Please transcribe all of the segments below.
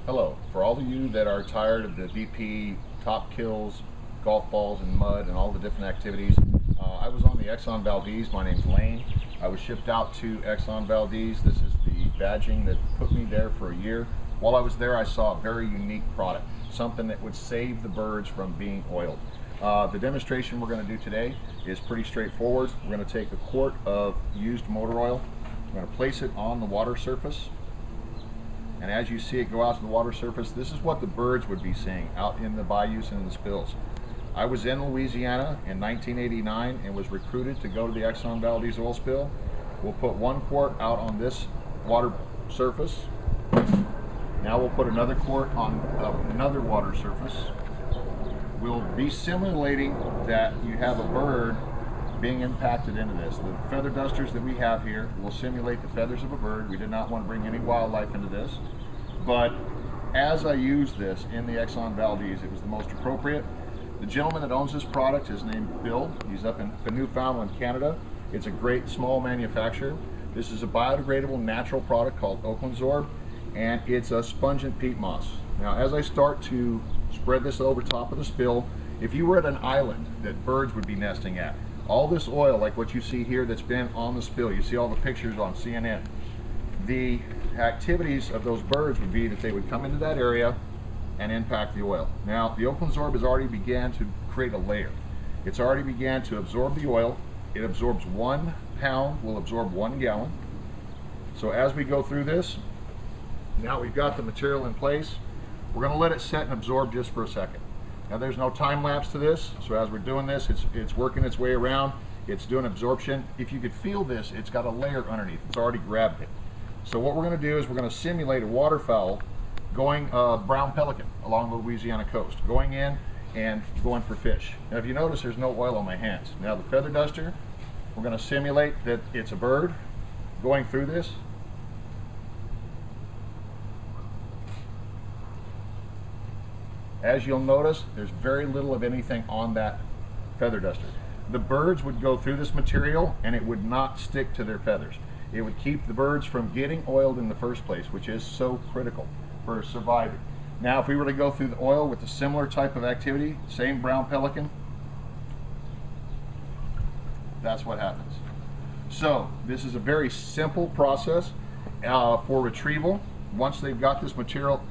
Hello. For all of you that are tired of the BP top kills, golf balls and mud and all the different activities, I was on the EXXON Valdez. My name's Lane. I was shipped out to EXXON Valdez. This is the badging that put me there for a year. While I was there, I saw a very unique product, something that would save the birds from being oiled. The demonstration we're going to do today is pretty straightforward. We're going to take a quart of used motor oil. We're going to place it on the water surface. And as you see it go out to the water surface, this is what the birds would be seeing out in the bayous and in the spills. I was in Louisiana in 1989 and was recruited to go to the EXXON Valdez oil spill. We'll put 1 quart out on this water surface. Now we'll put another quart on another water surface. We'll be simulating that you have a bird being impacted into this. The feather dusters that we have here will simulate the feathers of a bird. We did not want to bring any wildlife into this, but as I used this in the EXXON Valdez, it was the most appropriate. The gentleman that owns this product is named Bill. He's up in Newfoundland, Canada. It's a great small manufacturer. This is a biodegradable natural product called Oclansorb, and it's a spongent peat moss. Now, as I start to spread this over top of the spill, if you were at an island that birds would be nesting at, all this oil, like what you see here that's been on the spill, you see all the pictures on CNN, the activities of those birds would be that they would come into that area and impact the oil. Now, the Oclansorb has already began to create a layer. It's already began to absorb the oil. It absorbs 1 pound, will absorb 1 gallon. So as we go through this, now we've got the material in place, we're going to let it set and absorb just for a second. Now there's no time lapse to this, so as we're doing this, it's working its way around, it's doing absorption. If you could feel this, it's got a layer underneath, it's already grabbed it. So what we're going to do is we're going to simulate a waterfowl going brown pelican along the Louisiana coast, going in and going for fish. Now if you notice, there's no oil on my hands. Now the feather duster, we're going to simulate that it's a bird going through this. As you'll notice, there's very little of anything on that feather duster. The birds would go through this material and it would not stick to their feathers. It would keep the birds from getting oiled in the first place, which is so critical for surviving. Now, if we were to go through the oil with a similar type of activity, same brown pelican, that's what happens. So this is a very simple process for retrieval. Once they've got this material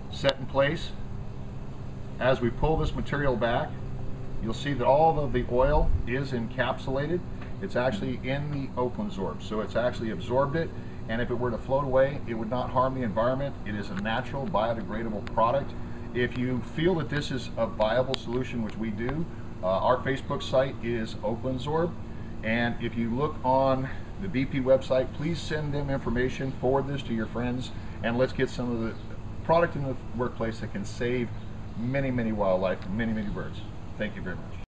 set in place, as we pull this material back, you'll see that all of the oil is encapsulated. It's actually in the Oclansorb, so it's actually absorbed it, and if it were to float away, it would not harm the environment. It is a natural biodegradable product. If you feel that this is a viable solution, which we do, our Facebook site is Oclansorb, and if you look on the BP website, please send them information, forward this to your friends, and let's get some of the product in the workplace that can save many wildlife, many birds. Thank you very much.